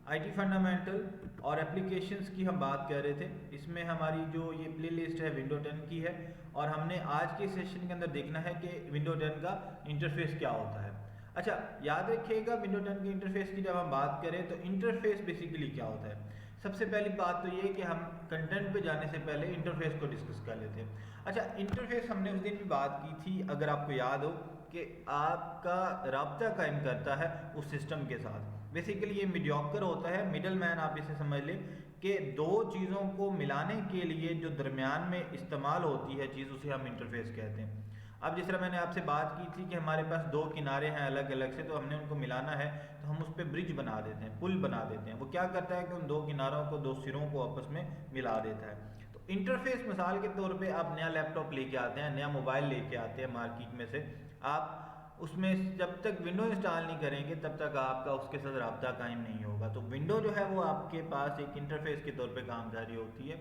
IT fundamental और applications की हम बात कर रहे थे। इसमें हमारी जो ये प्लेलिस्ट है विंडो 10 की है और हमने आज के सेशन के अंदर देखना है कि विंडो 10 का इंटरफेस क्या होता है। अच्छा, याद रखिएगा विंडो 10 के इंटरफेस की जब हम बात करें तो इंटरफेस बेसिकली क्या होता है। सबसे पहली बात तो ये कि हम कंटेंट पे जाने से पहले इंटरफेस को डिस्कस कर लेते हैं। अच्छा, इंटरफेस हमने उस दिन भी बात की थी, अगर आपको याद हो, कि आपका राब्ता कायम करता है उस सिस्टम के साथ। बेसिकली ये मीडियोकर होता है, मिडल मैन आप इसे समझ लें कि दो चीज़ों को मिलाने के लिए जो दरमियान में इस्तेमाल होती है चीज़, उसे हम इंटरफेस कहते हैं। अब जिस तरह मैंने आपसे बात की थी कि हमारे पास दो किनारे हैं अलग अलग से, तो हमने उनको मिलाना है तो हम उस पर ब्रिज बना देते हैं, पुल बना देते हैं। वो क्या करता है कि उन दो किनारों को, दो सिरों को आपस में मिला देता है। तो इंटरफेस मिसाल के तौर पे आप नया लैपटॉप लेके आते हैं, नया मोबाइल लेके आते हैं मार्केट में से, आप उसमें जब तक विंडो इंस्टॉल नहीं करेंगे तब तक आपका उसके साथ राब्ता कायम नहीं होगा। तो विंडो जो है वो आपके पास एक इंटरफेस के तौर पे काम कर रही होती है।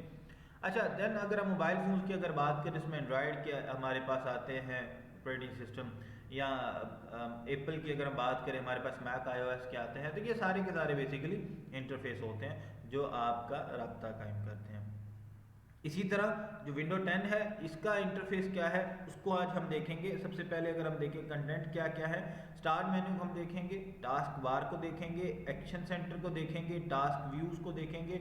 अच्छा, देन अगर हम मोबाइल फ़ोन की अगर बात करें, इसमें एंड्रॉयड के हमारे पास आते हैं ऑपरेटिंग सिस्टम, या एप्पल की अगर हम बात करें हमारे पास मैक iOS के आते हैं। तो ये सारे के सारे बेसिकली इंटरफेस होते हैं जो आपका राब्ता कायम करते हैं। इसी तरह जो विंडो 10 है इसका इंटरफेस क्या है उसको आज हम देखेंगे। सबसे पहले अगर हम देखें कंटेंट क्या क्या है, स्टार्ट मेन्यू हम देखेंगे, टास्क बार को देखेंगे, एक्शन सेंटर को देखेंगे, टास्क व्यूज को देखेंगे,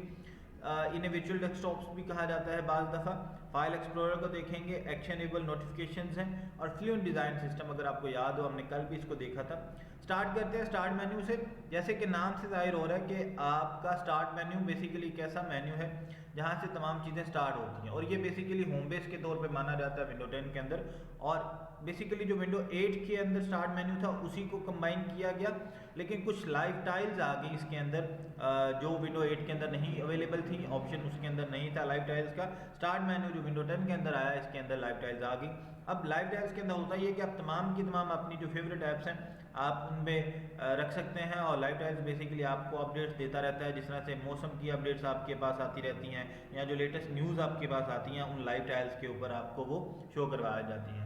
इन्हें वर्चुअल डेस्कटॉप्स भी कहा जाता है बाज़ दफ़ा, फाइल एक्सप्लोरर को देखेंगे, एक्शनेबल नोटिफिकेशंस हैं, और फ्लुएंट डिज़ाइन सिस्टम अगर आपको याद हो हमने कल भी इसको देखा था। स्टार्ट करते हैं स्टार्ट मेन्यू से। जैसे कि नाम से जाहिर हो रहा है कि आपका स्टार्ट मेन्यू बेसिकली एक ऐसा मेन्यू है जहाँ से तमाम चीज़ें स्टार्ट होती हैं, और ये बेसिकली होम बेस के तौर पे माना जाता है विंडो 10 के अंदर। और बेसिकली जो विंडो 8 के अंदर स्टार्ट मेन्यू था उसी को कंबाइन किया गया, लेकिन कुछ लाइव टाइल्स आ गई इसके अंदर जो विंडो 8 के अंदर नहीं अवेलेबल थी, ऑप्शन उसके अंदर नहीं था लाइव टाइल्स का। स्टार्ट मेन्यू जो विंडो 10 के अंदर आया इसके अंदर लाइव टाइल्स आ गई। अब लाइव टाइल्स के अंदर होता है कि आप तमाम की तमाम अपनी जो फेवरेट ऐप्स हैं आप उनमें रख सकते हैं, और लाइव टाइल्स बेसिकली आपको अपडेट्स देता रहता है। जिस तरह से मौसम की अपडेट्स आपके पास आती रहती हैं या जो लेटेस्ट न्यूज़ आपके पास आती हैं उन लाइव टाइल्स के ऊपर आपको वो शो करवाया जाती है।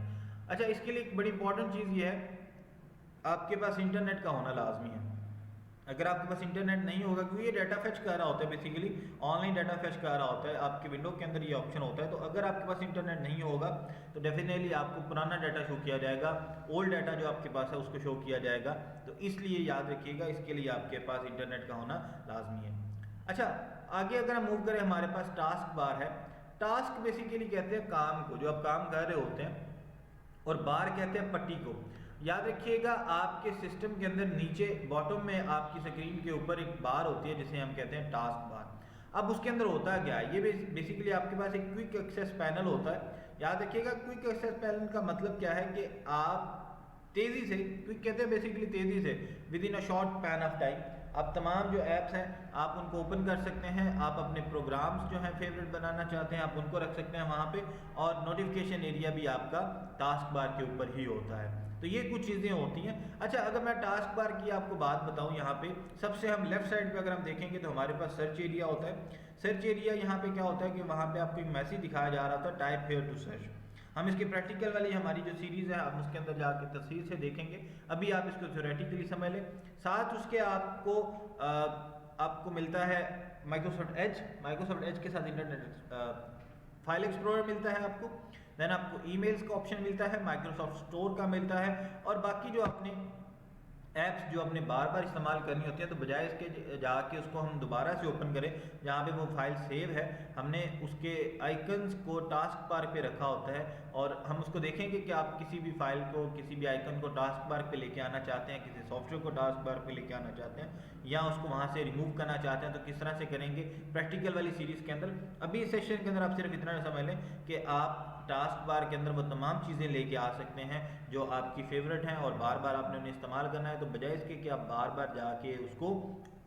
अच्छा, इसके लिए एक बड़ी इंपॉर्टेंट चीज़ ये है, आपके पास इंटरनेट का होना लाजमी है। अगर आपके पास इंटरनेट नहीं होगा, क्योंकि ये डाटा फेच कर रहा होता है, बेसिकली ऑनलाइन डाटा फेच कर रहा होता है, आपके विंडो के अंदर ये ऑप्शन होता है। तो अगर आपके पास इंटरनेट नहीं होगा तो डेफिनेटली आपको पुराना डाटा शो किया जाएगा, ओल्ड डाटा जो आपके पास है उसको शो किया जाएगा। तो इसलिए याद रखिएगा, इसके लिए आपके पास इंटरनेट का होना लाजमी है। अच्छा, आगे अगर हम मूव करें, हमारे पास टास्क बार है। टास्क बेसिकली कहते हैं काम को, जो आप काम कर रहे होते हैं, और बार कहते हैं पट्टी को। याद रखिएगा, आपके सिस्टम के अंदर नीचे बॉटम में आपकी स्क्रीन के ऊपर एक बार होती है जिसे हम कहते हैं टास्क बार। अब उसके अंदर होता है क्या है, ये बेसिकली आपके पास एक क्विक एक्सेस पैनल होता है। याद रखिएगा, क्विक एक्सेस पैनल का मतलब क्या है कि आप तेज़ी से, क्विक कहते हैं बेसिकली तेज़ी से, with in a short pan of time आप तमाम जो ऐप्स हैं आप उनको ओपन कर सकते हैं। आप अपने प्रोग्राम्स जो हैं फेवरेट बनाना चाहते हैं आप उनको रख सकते हैं वहाँ पे, और नोटिफिकेशन एरिया भी आपका टास्क बार के ऊपर ही होता है। तो ये कुछ चीज़ें होती हैं। अच्छा, अगर मैं टास्क बार की आपको बात बताऊं, यहाँ पे सबसे हम लेफ्ट साइड पे अगर हम देखेंगे तो हमारे पास सर्च एरिया होता है। सर्च एरिया यहाँ पे क्या होता है कि वहाँ पे आपको एक मैसेज दिखाया जा रहा था, टाइप हियर टू सर्च। हम इसकी प्रैक्टिकल वाली हमारी जो सीरीज़ है हम उसके अंदर जाके तफसील से देखेंगे, अभी आप इसको थ्योरेटिकली समझ लें। साथ उसके आपको मिलता है माइक्रोसॉफ्ट एज के साथ इंटरनेट फाइल एक्सप्लोरर मिलता है आपको। देन आपको ईमेल्स का ऑप्शन मिलता है, माइक्रोसॉफ्ट स्टोर का मिलता है, और बाकी जो अपने ऐप्स जो अपने बार बार इस्तेमाल करनी होती है, तो बजाय इसके जाके उसको हम दोबारा से ओपन करें जहाँ पे वो फाइल सेव है, हमने उसके आइकन्स को टास्क बार पे रखा होता है। और हम उसको देखेंगे कि आप किसी भी फाइल को, किसी भी आइकन को टास्क बार पे लेके आना चाहते हैं, किसी सॉफ्टवेयर को टास्क बार पे लेके आना चाहते हैं, या उसको वहाँ से रिमूव करना चाहते हैं, तो किस तरह से करेंगे प्रैक्टिकल वाली सीरीज़ के अंदर। अभी इस सेशन के अंदर आप सिर्फ इतना समझ लें कि आप टास्क बार के अंदर वो तमाम चीज़ें लेके आ सकते हैं जो आपकी फेवरेट हैं, और बार बार आपने उन्हें इस्तेमाल करना है। तो बजाय इसके कि आप बार बार जाके उसको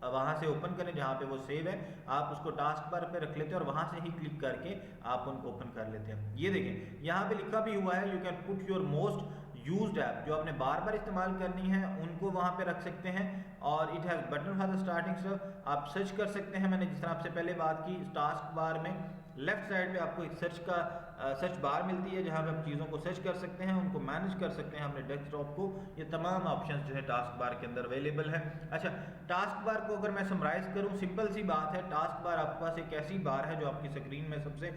वहाँ से ओपन करें जहाँ पे वो सेव है, आप उसको टास्क बार पे रख लेते हैं और वहाँ से ही क्लिक करके आप उनको ओपन कर लेते हैं। ये देखें, यहाँ पे लिखा भी हुआ है, you can put your most used app, जो आपने बार बार इस्तेमाल करनी है उनको वहाँ पे रख सकते हैं। और it has button for the starting stuff, आप सर्च कर सकते हैं। मैंने जिस तरह आपसे पहले बात की, टास्क बार में लेफ्ट साइड पे आपको एक सर्च का सर्च बार मिलती है जहाँ पे आप चीज़ों को सर्च कर सकते हैं, उनको मैनेज कर सकते हैं अपने डेस्कटॉप को। ये तमाम ऑप्शंस जो है टास्क बार के अंदर अवेलेबल है। अच्छा, टास्क बार को अगर मैं समराइज़ करूँ, सिंपल सी बात है, टास्क बार आपके पास एक ऐसी बार है जो आपकी स्क्रीन में सबसे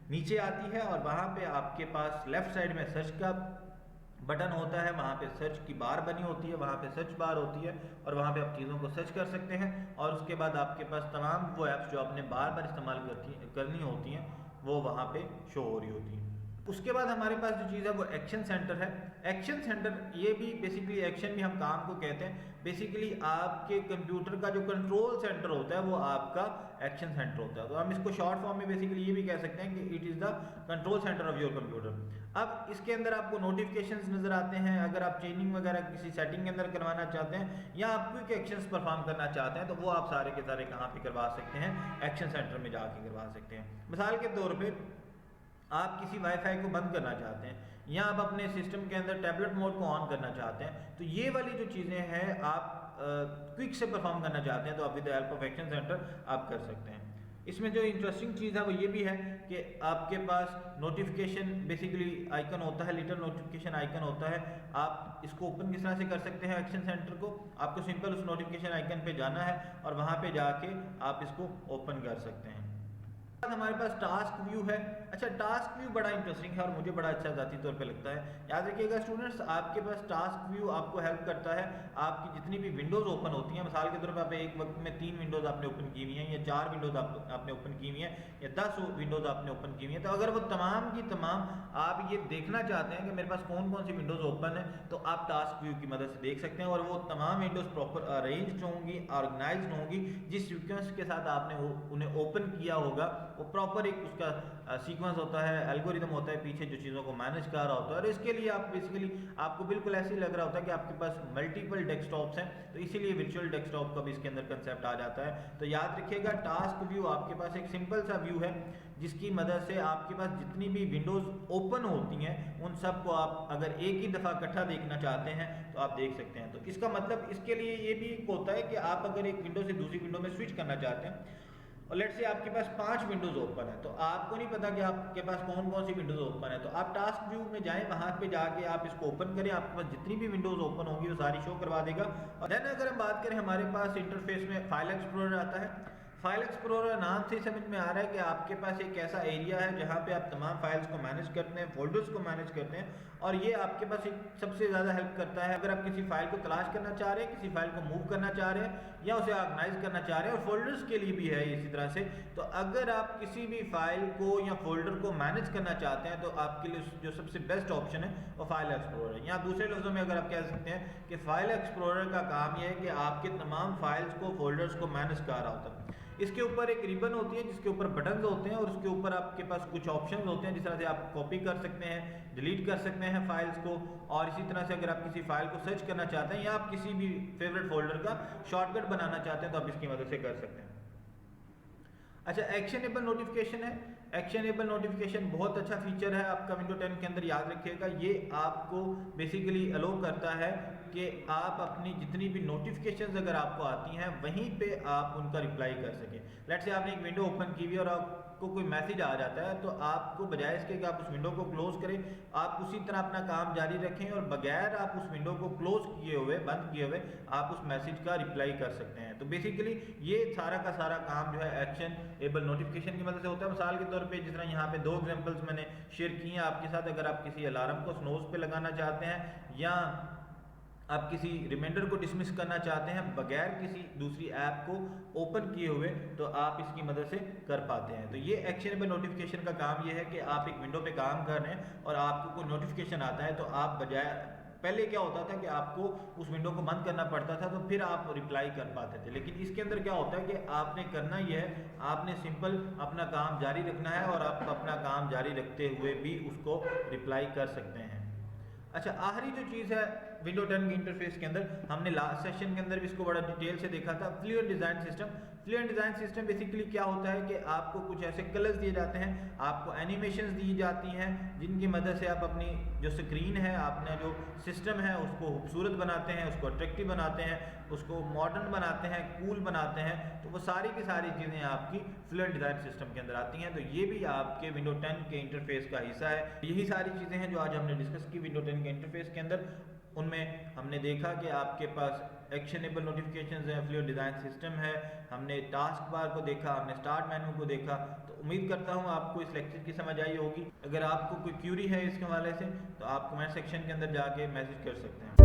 नीचे आती है और वहाँ पे आपके पास लेफ्ट साइड में सर्च का बटन होता है, वहाँ पे सर्च की बार बनी होती है, वहाँ पे सर्च बार होती है और वहाँ पे आप चीज़ों को सर्च कर सकते हैं और उसके बाद आपके पास तमाम वो ऐप्स जो आपने बार बार इस्तेमाल करनी होती हैं वो वहाँ पे शो हो रही होती हैं। उसके बाद हमारे पास जो चीज़ है वो एक्शन सेंटर है। एक्शन सेंटर ये भी बेसिकली एक्शन भी हम काम को कहते हैं। बेसिकली आपके कंप्यूटर का जो कंट्रोल सेंटर होता है वो आपका एक्शन सेंटर होता है। तो हम इसको शॉर्ट फॉर्म में बेसिकली ये भी कह सकते हैं कि it is the control centre of your computer. अब इसके अंदर आपको नोटिफिकेशंस नज़र आते हैं। अगर आप चेंजिंग वगैरह किसी सेटिंग के अंदर करवाना चाहते हैं या आप क्विक एक्शंस परफॉर्म करना चाहते हैं तो वो आप सारे के सारे कहाँ पे करवा सकते हैं, एक्शन सेंटर में जाके करवा सकते हैं। मिसाल के तौर पे आप किसी वाईफाई को बंद करना चाहते हैं या आप अपने सिस्टम के अंदर टैबलेट मोड को ऑन करना चाहते हैं, तो ये वाली जो चीज़ें हैं आप क्विक से परफॉर्म करना चाहते हैं तो आप with the help of action centre आप कर सकते हैं। इसमें जो इंटरेस्टिंग चीज़ है वो ये भी है कि आपके पास नोटिफिकेशन बेसिकली आइकन होता है, लिटिल नोटिफिकेशन आइकन होता है। आप इसको ओपन किस तरह से कर सकते हैं एक्शन सेंटर को, आपको सिंपल उस नोटिफिकेशन आइकन पे जाना है और वहाँ पे जाके आप इसको ओपन कर सकते हैं। हमारे पास टास्क व्यू है। अच्छा, टास्क व्यू बड़ा इंटरेस्टिंग है और मुझे बड़ा अच्छा ज़ाती तौर पे लगता है। याद रखिएगा स्टूडेंट्स, आपके पास टास्क व्यू आपको हेल्प करता है आपकी जितनी भी विंडोज़ ओपन होती हैं, मिसाल के तौर पे आप एक वक्त में 3 विंडोज़ आपने ओपन की हुई हैं या 4 विंडोज़ आपने ओपन की हुई हैं या 10 विंडोज़ आपने ओपन की हुई हैं, तो अगर वो तमाम की तमाम आप ये देखना चाहते हैं कि मेरे पास कौन कौन सी विंडोज़ ओपन है, तो आप टास्क व्यू की मदद से देख सकते हैं और वो तमाम विंडोज़ प्रॉपर अरेंज्ड होंगी, ऑर्गेनाइज्ड होंगी। जिस सीक्वेंस के साथ आपने उन्हें ओपन किया होगा वो प्रॉपर एक उसका सीक्वेंस होता है, एल्गोरिदम होता है पीछे जो चीज़ों को मैनेज कर रहा होता है। और इसके लिए आप बेसिकली आपको बिल्कुल ऐसे ही लग रहा होता है कि आपके पास मल्टीपल डेस्कटॉप्स हैं, तो इसीलिए वर्चुअल डेस्कटॉप का भी इसके अंदर कंसेप्ट आ जाता है। तो याद रखिएगा टास्क व्यू आपके पास एक सिंपल सा व्यू है जिसकी मदद से आपके पास जितनी भी विंडोज़ ओपन होती हैं उन सब को आप अगर एक ही दफ़ा इकट्ठा देखना चाहते हैं तो आप देख सकते हैं। तो इसका मतलब इसके लिए ये भी होता है कि आप अगर एक विंडो से दूसरी विंडो में स्विच करना चाहते हैं और लेट्स से आपके पास 5 विंडोज़ ओपन है, तो आपको नहीं पता कि आपके पास कौन कौन सी विंडोज़ ओपन है, तो आप टास्क व्यू में जाएं, वहाँ पे जाके आप इसको ओपन करें, आपके पास जितनी भी विंडोज़ ओपन होंगी वो सारी शो करवा देगा। और देन अगर हम बात करें हमारे पास इंटरफेस में फाइल एक्सप्लोरर आता है। फाइल एक्सप्लोरर नाम से समझ में आ रहा है कि आपके पास एक ऐसा एरिया है जहाँ पे आप तमाम फाइल्स को मैनेज करते हैं, फोल्डर्स को मैनेज करते हैं और ये आपके पास एक सबसे ज़्यादा हेल्प करता है अगर आप किसी फाइल को तलाश करना चाह रहे हैं, किसी फाइल को मूव करना चाह रहे हैं या उसे ऑर्गेनाइज करना चाह रहे हैं। और फोल्डर्स के लिए भी है इसी तरह से। तो अगर आप किसी भी फाइल को या फोल्डर को मैनेज करना चाहते हैं तो आपके लिए जो सबसे बेस्ट ऑप्शन है वो फाइल एक्सप्लोरर है। या दूसरे लफ्ज़ों में अगर आप कह सकते हैं कि फाइल एक्सप्लोरर का काम यह है कि आपके तमाम फाइल्स को, फोल्डर्स को मैनेज कर रहा होता है। इसके ऊपर एक रिबन होती है जिसके ऊपर बटन्स होते हैं और उसके ऊपर आपके पास कुछ ऑप्शंस होते हैं जिस तरह से आप कॉपी कर सकते हैं, डिलीट कर सकते हैं फाइल्स को। और इसी तरह से अगर आप किसी फाइल को सर्च करना चाहते हैं या आप किसी भी फेवरेट फोल्डर का शॉर्टकट बनाना चाहते हैं तो आप इसकी मदद से कर सकते हैं। अच्छा, एक्शनेबल नोटिफिकेशन है। एक्शनेबल नोटिफिकेशन बहुत अच्छा फीचर है आपका विंडो 10 के अंदर। याद रखिएगा ये आपको बेसिकली अलो करता है कि आप अपनी जितनी भी नोटिफिकेशंस अगर आपको आती हैं वहीं पे आप उनका रिप्लाई कर सकें। लेट्स से आपने एक विंडो ओपन की हुई और आपको कोई मैसेज आ जाता है तो आपको बजाय इसके कि आप उस विंडो को क्लोज करें, आप उसी तरह अपना काम जारी रखें और बगैर आप उस विंडो को क्लोज किए हुए, बंद किए हुए आप उस मैसेज का रिप्लाई कर सकते हैं। तो बेसिकली ये सारा का सारा काम जो है एक्शनेबल नोटिफिकेशन की मदद से होता है। मिसाल के तौर पे जिस तरह यहाँ पे 2 एग्जांपल्स मैंने शेयर किए हैं आपके साथ। अगर आप किसी अलार्म को स्नोज पे लगाना चाहते हैं या आप किसी रिमाइंडर को डिसमिस करना चाहते हैं बगैर किसी दूसरी ऐप को ओपन किए हुए, तो आप इसकी मदद से कर पाते हैं। तो ये एक्शनेबल नोटिफिकेशन का काम ये है कि आप एक विंडो पे काम कर रहे हैं और आपको कोई नोटिफिकेशन आता है तो आप बजाय, पहले क्या होता था कि आपको उस विंडो को बंद करना पड़ता था तो फिर आप रिप्लाई कर पाते थे, लेकिन इसके अंदर क्या होता है कि आपने करना ये है, आपने सिंपल अपना काम जारी रखना है और आप अपना काम जारी रखते हुए भी उसको रिप्लाई कर सकते हैं। अच्छा, आखिरी जो चीज़ है विंडो 10 के इंटरफेस के अंदर, हमने लास्ट सेशन के अंदर भी इसको बड़ा डिटेल से देखा था, fluent design system. Fluent design system basically क्या होता है कि आपको कुछ ऐसे कलर्स दिए जाते हैं, आपको एनिमेशंस दी जाती हैं जिनकी मदद से आप अपनी जो स्क्रीन है, आपने जो सिस्टम है उसको खूबसूरत बनाते हैं, उसको अट्रैक्टिव बनाते हैं, उसको मॉडर्न बनाते हैं, कूल बनाते हैं। तो वो सारी की सारी चीज़ें आपकी फ्लुएंट डिज़ाइन सिस्टम के अंदर आती हैं। तो ये भी आपके विंडो 10 के इंटरफेस का हिस्सा है। यही सारी चीज़ें हैं जो आज हमने डिस्कस की विंडो 10 के इंटरफेस के अंदर। उनमें हमने देखा कि आपके पास एक्शनेबल नोटिफिकेशंस हैं, फ्लुएंट डिज़ाइन सिस्टम है, हमने टास्क बार को देखा, हमने स्टार्ट मेनू को देखा। तो उम्मीद करता हूँ आपको इस लेक्चर की समझ आई होगी। अगर आपको कोई क्यूरी है इसके हवाले से तो आप कमेंट सेक्शन के अंदर जाके मैसेज कर सकते हैं।